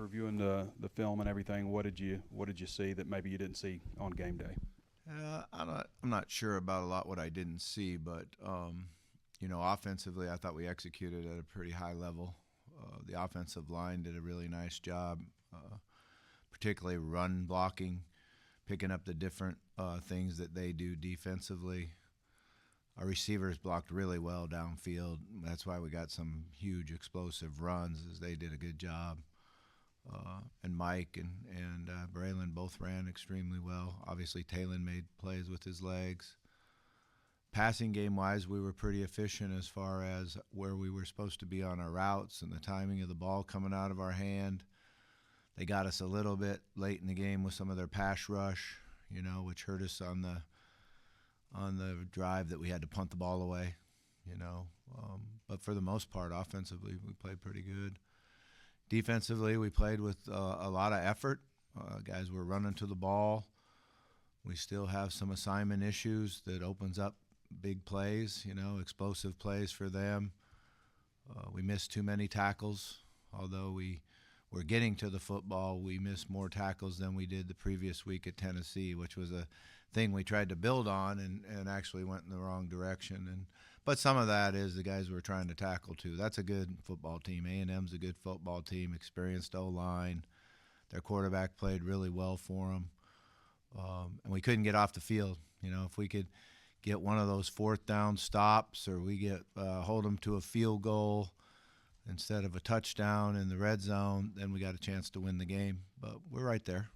After reviewing the film and everything, what did you see that maybe you didn't see on game day? I'm not sure about a lot what I didn't see, but offensively, I thought we executed at a pretty high level. The offensive line did a really nice job, particularly run blocking, picking up the different things that they do defensively. Our receivers blocked really well downfield. That's why we got some huge explosive runs, as they did a good job. And Mike and Braylon both ran extremely well. Obviously, Talon made plays with his legs. Passing game-wise, we were pretty efficient as far as where we were supposed to be on our routes and the timing of the ball coming out of our hand. They got us a little bit late in the game with some of their pass rush, which hurt us on the drive that we had to punt the ball away. But for the most part, offensively, we played pretty good. Defensively, we played with a lot of effort. Guys were running to the ball. We still have some assignment issues that opens up big plays, explosive plays for them. We missed too many tackles. Although we were getting to the football, we missed more tackles than we did the previous week at Tennessee, which was a thing we tried to build on and actually went in the wrong direction. But some of that is the guys we're trying to tackle too. That's a good football team. A&M's a good football team, experienced O-line. Their quarterback played really well for them. And we couldn't get off the field. If we could get one of those fourth down stops or we get hold them to a field goal instead of a touchdown in the red zone, then we got a chance to win the game. But we're right there.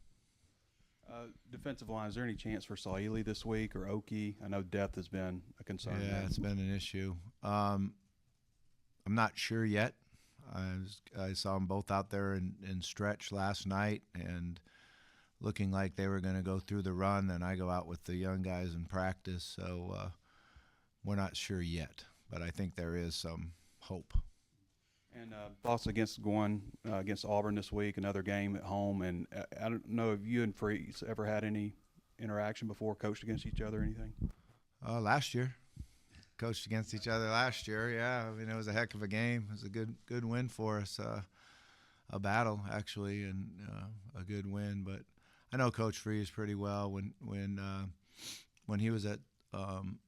Defensive line, is there any chance for Saili this week or Oki? I know depth has been a concern. Yeah, it's been an issue. I'm not sure yet. I saw them both out there in stretch last night and looking like they were going to go through the run, and I go out with the young guys in practice. So we're not sure yet, but I think there is some hope. And thoughts against going against Auburn this week, another game at home. And I don't know if you and Freeze ever had any interaction before, coached against each other or anything? Last year. Coached against each other last year, yeah. I mean, it was a heck of a game. It was a good win for us. A battle, actually, and a good win. But I know Coach Freeze pretty well. When he was at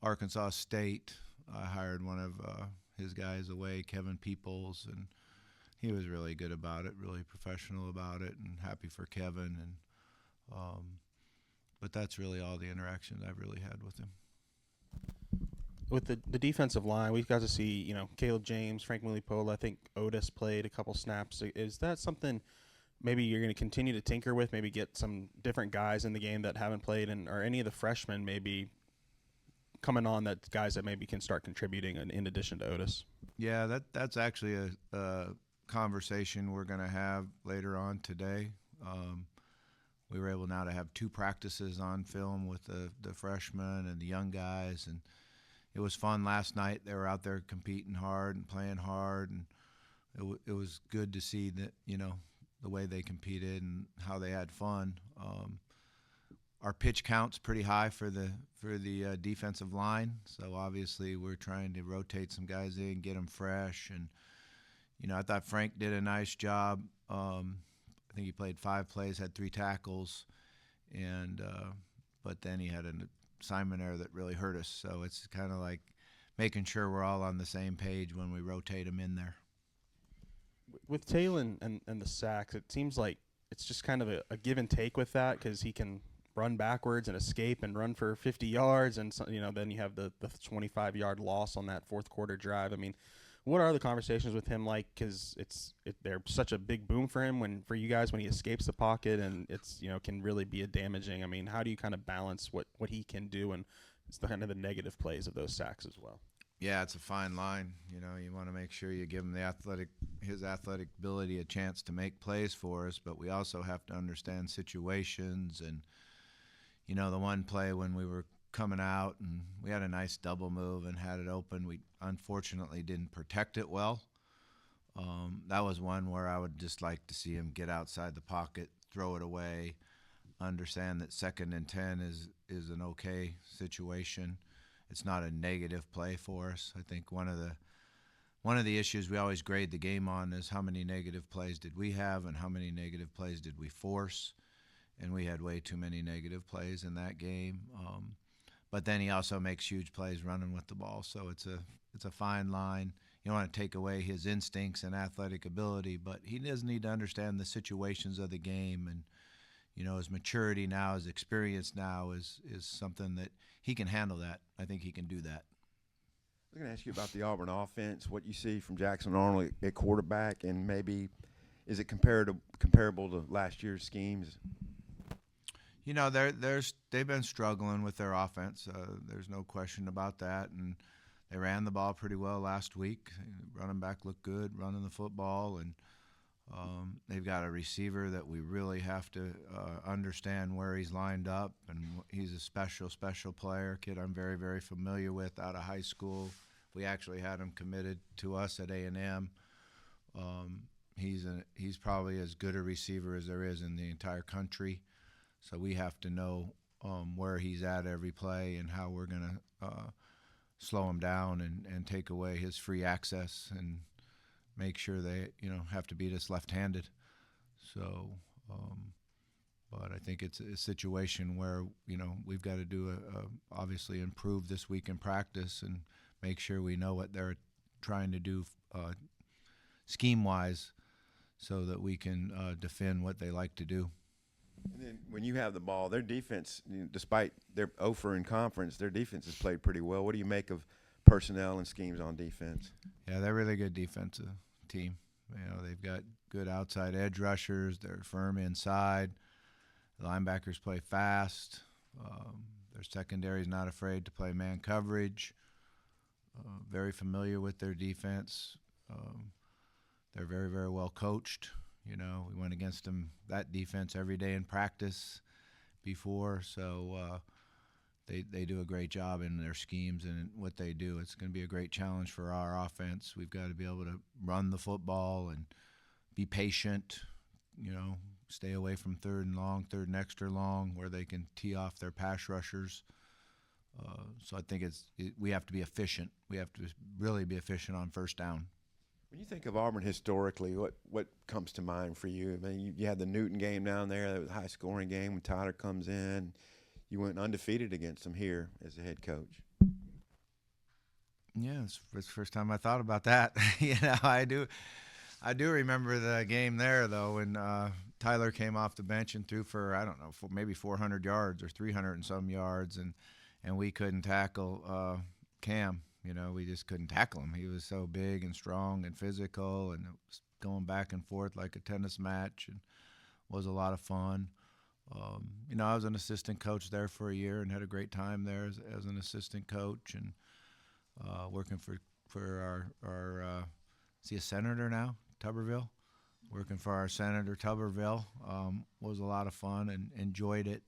Arkansas State, I hired one of his guys away, Kevin Peoples, and he was really good about it, really professional about it, and happy for Kevin. But that's really all the interactions I've really had with him. With the defensive line, we've got to see, Caleb James, Frank Mulipola. I think Otis played a couple snaps. Is that something maybe you're going to continue to tinker with, maybe get some different guys in the game that haven't played, or any of the freshmen maybe coming on, that guys that maybe can start contributing in addition to Otis? Yeah, that's actually a conversation we're going to have later on today. We were able now to have 2 practices on film with the freshmen and the young guys, and it was fun last night. They were out there competing hard and playing hard, and it was good to see that, the way they competed and how they had fun. Our pitch count's pretty high for the defensive line, so obviously we're trying to rotate some guys in, get them fresh, and I thought Frank did a nice job. I think he played 5 plays, had 3 tackles, and but then he had an assignment error that really hurt us. So it's kind of like making sure we're all on the same page when we rotate them in there. With Talon and the sacks, it seems like it's just kind of a give and take with that, because he can run backwards and escape and run for 50 yards, and then you have the 25-yard loss on that fourth quarter drive. I mean, what are the conversations with him like? Because they're such a big boom for him for you guys when he escapes the pocket, and it's can really be a damaging. I mean, how do you kind of balance what he can do and it's the kind of the negative plays of those sacks as well? Yeah, it's a fine line. You want to make sure you give him his athletic ability a chance to make plays for us, but we also have to understand situations. And the one play when we were coming out and we had a nice double move and had it open, we unfortunately didn't protect it well. That was one where I would just like to see him get outside the pocket, throw it away, understand that 2nd and 10 is an okay situation. It's not a negative play for us. I think one of one of the issues we always grade the game on is how many negative plays did we have and how many negative plays did we force, and we had way too many negative plays in that game. But then he also makes huge plays running with the ball, so it's a fine line. You don't want to take away his instincts and athletic ability, but he does need to understand the situations of the game, and his maturity now, his experience now is something that he can handle that. I think he can do that. I was going to ask you about the Auburn offense, what you see from Jackson Arnold at quarterback, and maybe is it comparable to last year's schemes? They've been struggling with their offense. There's no question about that, and they ran the ball pretty well last week. Running back looked good, running the football, and they've got a receiver that we really have to understand where he's lined up, and he's a special player, kid I'm very, very familiar with out of high school. We actually had him committed to us at A&M. He's probably as good a receiver as there is in the entire country, so we have to know where he's at every play and how we're going to slow him down and take away his free access and make sure they have to beat us left-handed. So, but I think it's a situation where we've got to do obviously improve this week in practice and make sure we know what they're trying to do scheme-wise, so that we can defend what they like to do. And then when you have the ball, their defense, despite their 0-for in conference, their defense has played pretty well. What do you make of personnel and schemes on defense? Yeah, they're a really good defensive team. They've got good outside edge rushers. They're firm inside. The linebackers play fast. Their secondary is not afraid to play man coverage. Very familiar with their defense. They're very, very well coached. We went against them, that defense, every day in practice before, so they do a great job in their schemes and what they do. It's going to be a great challenge for our offense. We've got to be able to run the football and be patient, stay away from third and extra long, where they can tee off their pass rushers. So I think we have to be efficient. We have to really be efficient on first down. When you think of Auburn historically, what comes to mind for you? I mean, you had the Newton game down there. That was a high-scoring game when Tyler comes in. You went undefeated against him here as a head coach. Yeah, it's the first time I thought about that. I do remember the game there, though, when Tyler came off the bench and threw for, I don't know, maybe 400 yards or 300 and some yards, and we couldn't tackle Cam. We just couldn't tackle him. He was so big and strong and physical, and it was going back and forth like a tennis match, and was a lot of fun. I was an assistant coach there for a year and had a great time there as an assistant coach, and working for our is he a senator now, Tuberville? Working for our Senator Tuberville was a lot of fun and enjoyed it.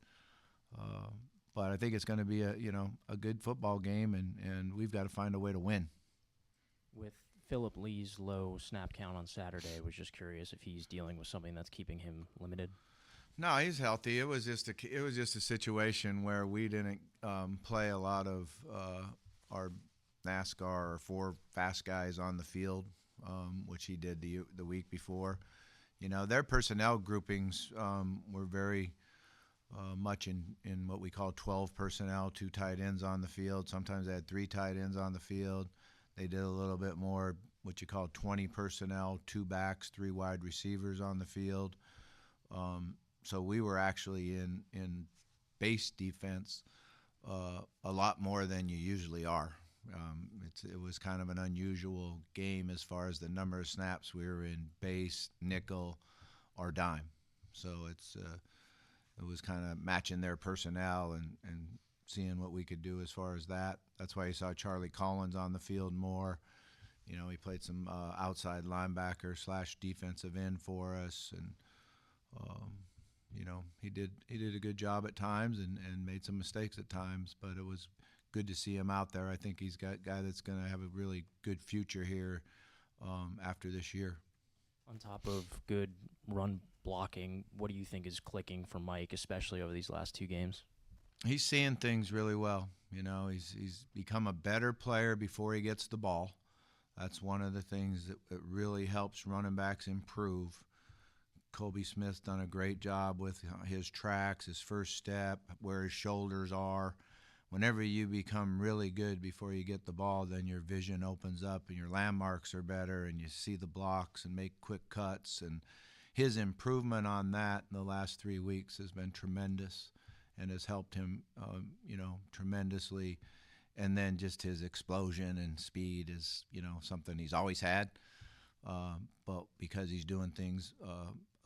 But I think it's going to be a good football game, and we've got to find a way to win. With Philip Lee's low snap count on Saturday, I was just curious if he's dealing with something that's keeping him limited. No, he's healthy. It was just a situation where we didn't play a lot of our NASCAR or 4 fast guys on the field, which he did the week before. Their personnel groupings were very much in what we call 12 personnel, 2 tight ends on the field. Sometimes they had 3 tight ends on the field. They did a little bit more what you call 20 personnel, 2 backs, 3 wide receivers on the field. So we were actually in base defense a lot more than you usually are. It was kind of an unusual game as far as the number of snaps. We were in base, nickel, or dime. So it was kind of matching their personnel and seeing what we could do as far as that. That's why you saw Charlie Collins on the field more. He played some outside linebacker / defensive end for us, and he did a good job at times and made some mistakes at times, but it was good to see him out there. I think he's got a guy that's going to have a really good future here after this year. On top of good run blocking, what do you think is clicking for Mike, especially over these last 2 games? He's seeing things really well. He's become a better player before he gets the ball. That's one of the things that really helps running backs improve. Kobe Smith's done a great job with his tracks, his first step, where his shoulders are. Whenever you become really good before you get the ball, then your vision opens up and your landmarks are better and you see the blocks and make quick cuts. And his improvement on that in the last 3 weeks has been tremendous and has helped him, tremendously. And then just his explosion and speed is, something he's always had. But because he's doing things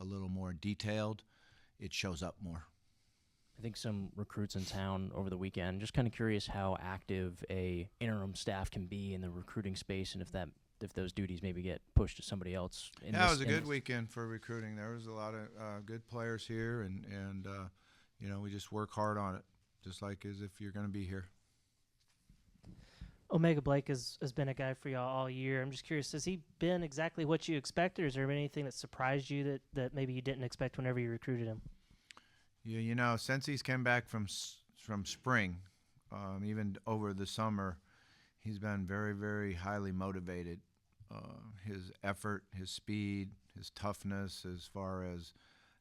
a little more detailed, it shows up more. I think some recruits in town over the weekend. Just kind of curious how active a interim staff can be in the recruiting space, and if those duties maybe get pushed to somebody else. It was a good weekend for recruiting. There was a lot of good players here, and we just work hard on it, just like as if you're going to be here. Omega Blake has been a guy for y'all all year. I'm just curious, has he been exactly what you expected, or is there anything that surprised you that maybe you didn't expect whenever you recruited him? Yeah, since he's come back from spring, even over the summer, he's been very, very highly motivated. His effort, his speed, his toughness, as far as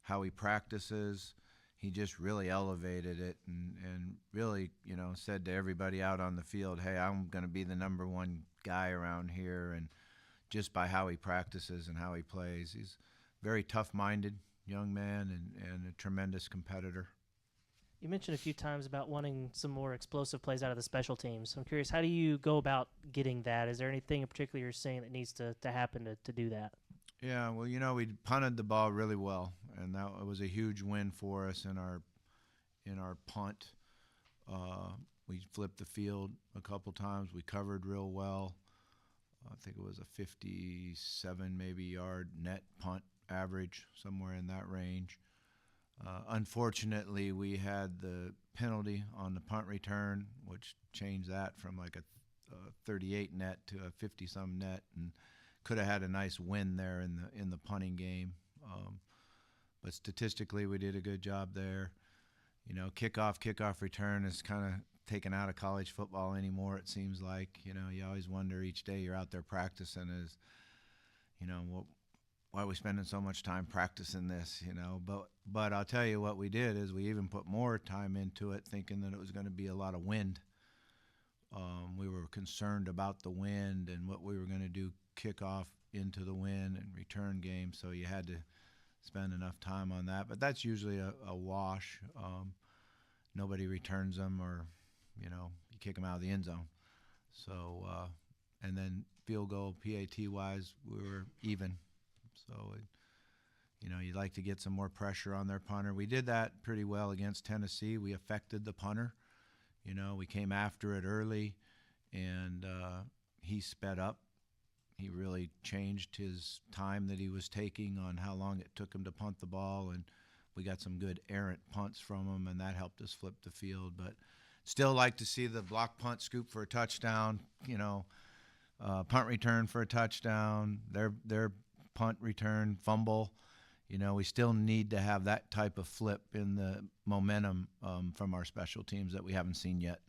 how he practices, he just really elevated it and really, said to everybody out on the field, hey, I'm going to be the number one guy around here. And just by how he practices and how he plays, he's very tough-minded young man and a tremendous competitor. You mentioned a few times about wanting some more explosive plays out of the special teams. I'm curious, how do you go about getting that? Is there anything in particular you're saying that needs to happen to do that? Yeah, well, we punted the ball really well, and that was a huge win for us in our punt. We flipped the field a couple times. We covered real well. I think it was a 57 maybe yard net punt average, somewhere in that range. Unfortunately, we had the penalty on the punt return, which changed that from like a 38 net to a 50-some net, and could have had a nice win there in the punting game. But statistically, we did a good job there. Kickoff return is kind of taken out of college football anymore, it seems like. You always wonder each day you're out there practicing is, why are we spending so much time practicing this, But I'll tell you what we did is we even put more time into it, thinking that it was going to be a lot of wind. We were concerned about the wind and what we were going to do kickoff into the wind and return game, so you had to spend enough time on that. But that's usually a wash. Nobody returns them, or, you kick them out of the end zone. So, and then field goal, PAT-wise, we were even. So, you'd like to get some more pressure on their punter. We did that pretty well against Tennessee. We affected the punter. We came after it early, and he sped up. He really changed his time that he was taking on how long it took him to punt the ball, and we got some good errant punts from him, and that helped us flip the field. But still like to see the block punt scoop for a touchdown, punt return for a touchdown, their punt return fumble. We still need to have that type of flip in the momentum from our special teams that we haven't seen yet.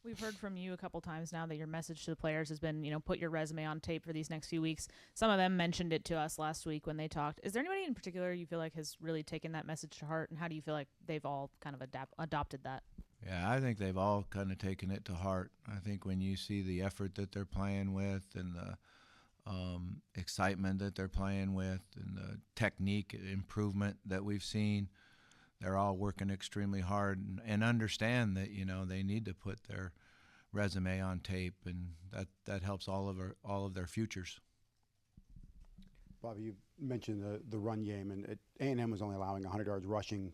We've heard from you a couple times now that your message to the players has been, put your resume on tape for these next few weeks. Some of them mentioned it to us last week when they talked. Is there anybody in particular you feel like has really taken that message to heart, and how do you feel like they've all kind of adopted that? Yeah, I think they've all kind of taken it to heart. I think when you see the effort that they're playing with and the excitement that they're playing with and the technique improvement that we've seen, they're all working extremely hard and understand that, they need to put their resume on tape, and that helps all of their futures. Bobby, you mentioned the run game, and A&M was only allowing 100 yards rushing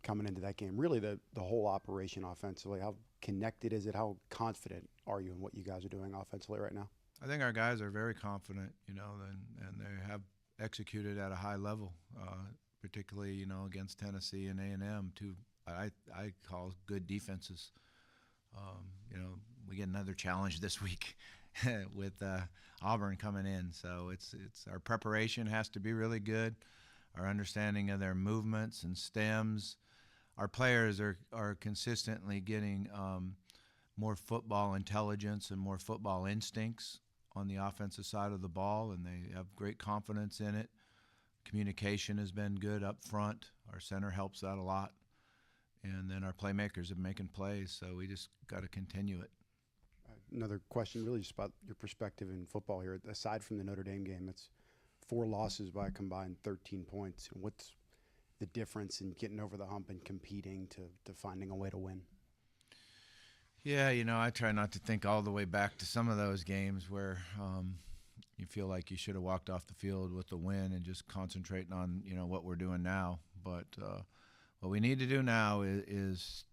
coming into that game. Really, the whole operation offensively, how connected is it? How confident are you in what you guys are doing offensively right now? I think our guys are very confident, and they have executed at a high level, particularly, against Tennessee and A&M, two I call good defenses. We get another challenge this week with Auburn coming in, so it's our preparation has to be really good. Our understanding of their movements and stems. Our players are consistently getting more football intelligence and more football instincts on the offensive side of the ball, and they have great confidence in it. Communication has been good up front. Our center helps that a lot. And then our playmakers are making plays, so we just got to continue it. Another question, really just about your perspective in football here. Aside from the Notre Dame game, it's 4 losses by a combined 13 points. And what's the difference in getting over the hump and competing to finding a way to win? Yeah, I try not to think all the way back to some of those games where you feel like you should have walked off the field with the win and just concentrating on, what we're doing now. But what we need to do now is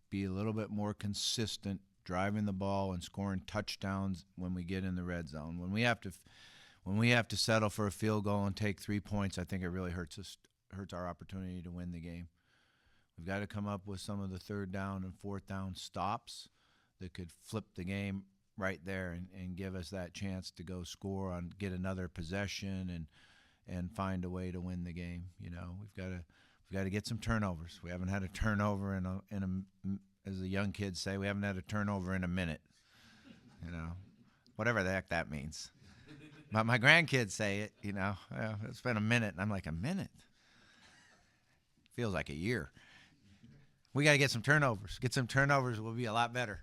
be a little bit more consistent driving the ball and scoring touchdowns when we get in the red zone. When we have to settle for a field goal and take 3 points, I think it really hurts our opportunity to win the game. We've got to come up with some of the 3rd down and 4th down stops that could flip the game right there and give us that chance to go score on, get another possession and find a way to win the game. We've got to get some turnovers. We haven't had a turnover in a as the young kids say, we haven't had a turnover in a minute. Whatever the heck that means. But my grandkids say it, it's been a minute, and I'm like, a minute? Feels like a year. We got to get some turnovers. Get some turnovers, we'll be a lot better.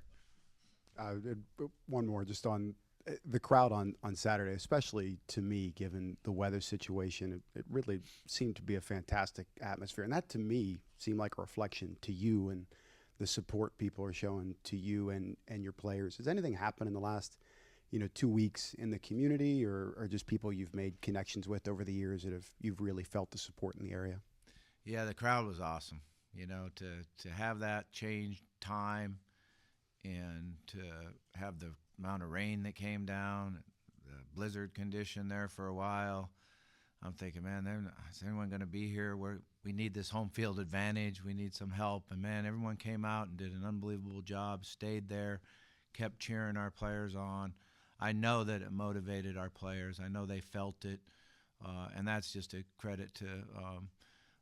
One more, just on the crowd on Saturday, especially to me, given the weather situation, it really seemed to be a fantastic atmosphere. And that, to me, seemed like a reflection to you and the support people are showing to you and your players. Has anything happened in the last 2 weeks in the community or just people you've made connections with over the years that you've really felt the support in the area? Yeah, the crowd was awesome. To have that change time and to have the amount of rain that came down, the blizzard condition there for a while. I'm thinking, man, is anyone going to be here? We need this home field advantage. We need some help. And, man, everyone came out and did an unbelievable job, stayed there, kept cheering our players on. I know that it motivated our players. I know they felt it. And that's just a credit to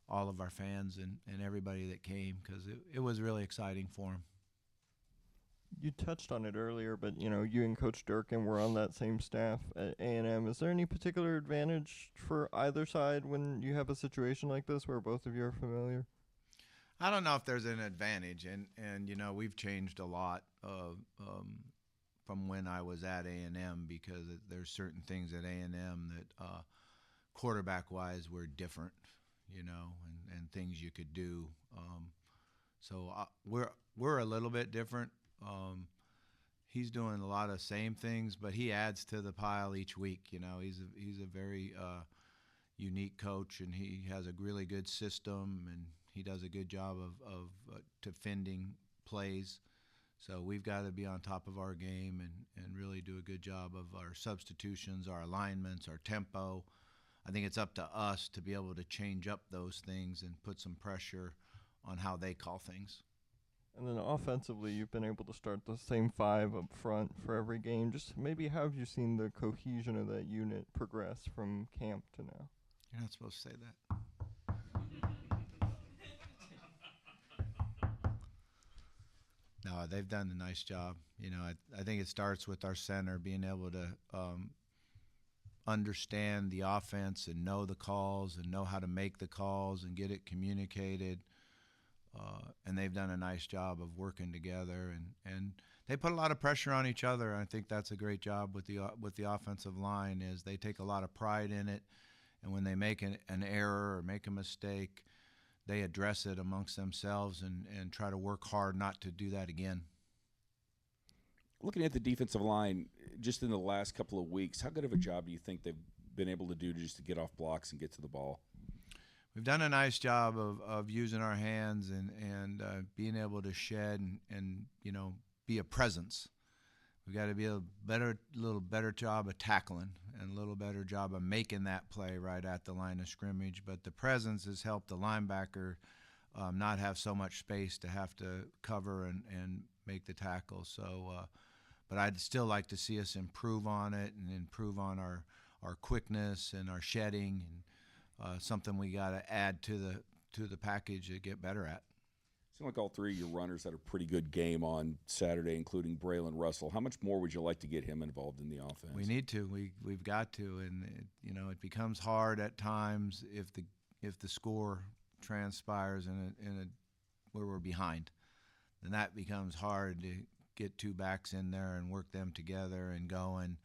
all of our fans and everybody that came because it was really exciting for them. You touched on it earlier, but you and Coach Durkin were on that same staff at A&M. Is there any particular advantage for either side when you have a situation like this where both of you are familiar? I don't know if there's an advantage, and we've changed a lot from when I was at A&M because there's certain things at A&M that quarterback-wise were different, and things you could do. So we're a little bit different. He's doing a lot of same things, but he adds to the pile each week. He's a very unique coach, and he has a really good system, and he does a good job of defending plays. So we've got to be on top of our game and really do a good job of our substitutions, our alignments, our tempo. I think it's up to us to be able to change up those things and put some pressure on how they call things. And then offensively, you've been able to start the same 5 up front for every game. Just maybe how have you seen the cohesion of that unit progress from camp to now? You're not supposed to say that. No, they've done a nice job. I think it starts with our center being able to understand the offense and know the calls and know how to make the calls and get it communicated. And they've done a nice job of working together, and they put a lot of pressure on each other. I think that's a great job with the offensive line is they take a lot of pride in it, and when they make an error or make a mistake, they address it amongst themselves and try to work hard not to do that again. Looking at the defensive line, just in the last couple of weeks, how good of a job do you think they've been able to do just to get off blocks and get to the ball? We've done a nice job of using our hands and being able to shed and be a presence. We've got to be a little better job of tackling and a little better job of making that play right at the line of scrimmage. But the presence has helped the linebacker not have so much space to have to cover and make the tackle. So, but I'd still like to see us improve on it and improve on our quickness and our shedding and something we got to add to the package to get better at. Seemed like all three of your runners had a pretty good game on Saturday, including Braylon Russell. How much more would you like to get him involved in the offense? We need to. We've got to, and it becomes hard at times if the score transpires in a where we're behind, then that becomes hard to get two backs in there and work them together and going.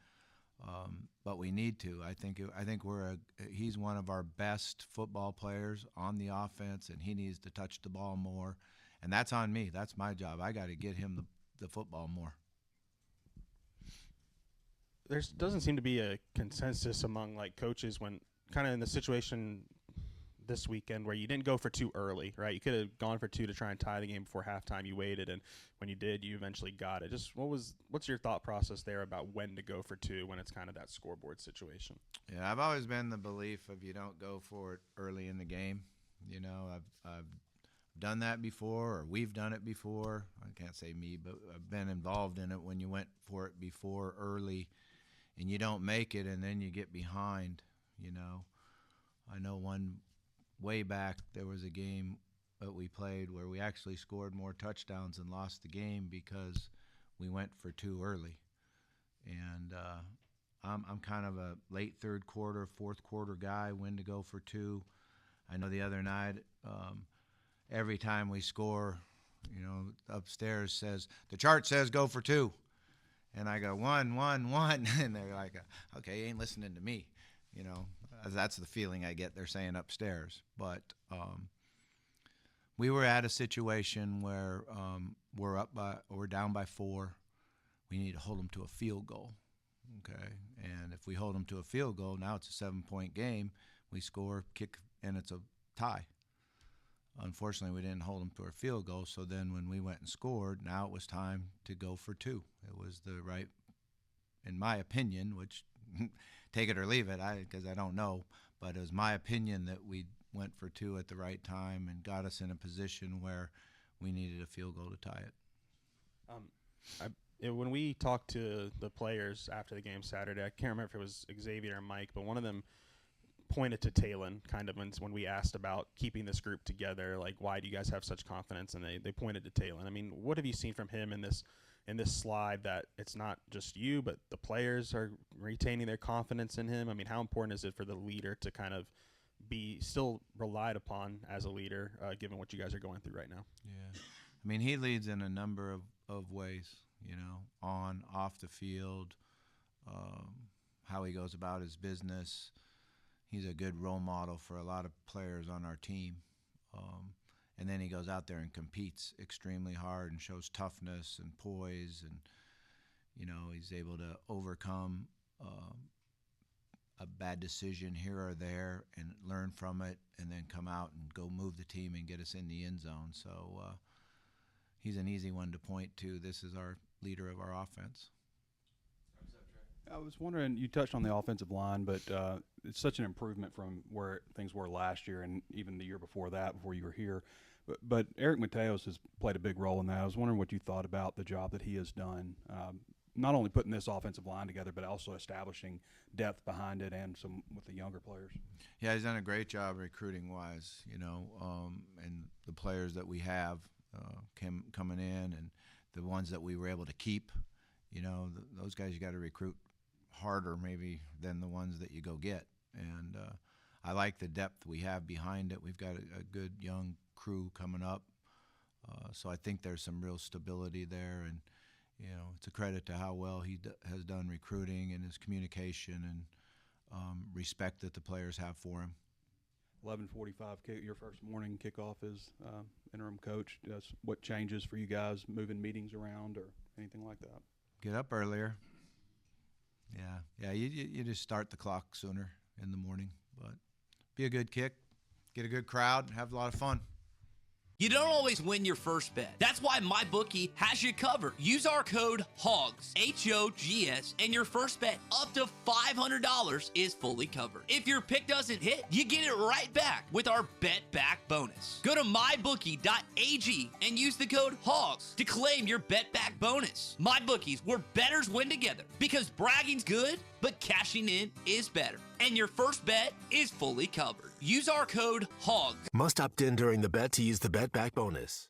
But we need to. I think he's one of our best football players on the offense, and he needs to touch the ball more. And that's on me. That's my job. I got to get him the football more. There doesn't seem to be a consensus among coaches when kind of in the situation this weekend where you didn't go for two early, right? You could have gone for two to try and tie the game before halftime. You waited, and when you did, you eventually got it. Just what's your thought process there about when to go for two when it's kind of that scoreboard situation? Yeah, I've always been the belief of you don't go for it early in the game. I've done that before, or we've done it before. I can't say me, but I've been involved in it when you went for it before early and you don't make it and then you get behind. I know one way back there was a game that we played where we actually scored more touchdowns and lost the game because we went for two early. And I'm kind of a late third quarter, fourth quarter guy, when to go for two. I know the other night, every time we score, upstairs says, the chart says go for two. And I go, 1, 1, 1. And they're like, okay, you ain't listening to me. That's the feeling I get. They're saying upstairs. But we were at a situation where we're down by 4. We need to hold them to a field goal. Okay. And if we hold them to a field goal, now it's a 7-point game. We score, kick, and it's a tie. Unfortunately, we didn't hold them to a field goal, so then when we went and scored, now it was time to go for two. It was the right, in my opinion, which take it or leave it, because I don't know, but it was my opinion that we went for two at the right time and got us in a position where we needed a field goal to tie it. When we talked to the players after the game Saturday, I can't remember if it was Xavier or Mike, but one of them pointed to Talon kind of when we asked about keeping this group together, why do you guys have such confidence? And they pointed to Talon. I mean, what have you seen from him in this slide that it's not just you, but the players are retaining their confidence in him? I mean, how important is it for the leader to kind of be still relied upon as a leader, given what you guys are going through right now? Yeah. I mean, he leads in a number of ways, on, off the field, how he goes about his business. He's a good role model for a lot of players on our team. And then he goes out there and competes extremely hard and shows toughness and poise. And, he's able to overcome a bad decision here or there and learn from it and then come out and go move the team and get us in the end zone. So he's an easy one to point to. This is our leader of our offense. I was wondering, you touched on the offensive line, but it's such an improvement from where things were last year and even the year before that, before you were here. But Eric Mateos has played a big role in that. I was wondering what you thought about the job that he has done, not only putting this offensive line together, but also establishing depth behind it and some with the younger players. Yeah, he's done a great job recruiting-wise, and the players that we have coming in and the ones that we were able to keep, those guys you got to recruit harder maybe than the ones that you go get. And I like the depth we have behind it. We've got a good young crew coming up. So I think there's some real stability there. And, it's a credit to how well he has done recruiting and his communication and respect that the players have for him. 11:45, your first morning kickoff as interim coach. What changes for you guys, moving meetings around or anything like that? Get up earlier. Yeah. You just start the clock sooner in the morning, but be a good kick, get a good crowd, have a lot of fun. You don't always win your first bet. That's why MyBookie has you covered. Use our code HOGS, H-O-G-S, and your first bet up to $500 is fully covered. If your pick doesn't hit, you get it right back with our Bet Back bonus. Go to mybookie.ag and use the code HOGS to claim your Bet Back bonus. MyBookie's, where bettors win together, because bragging's good, but cashing in is better. And your first bet is fully covered. Use our code HOGS. Must opt in during the bet to use the Bet Back bonus.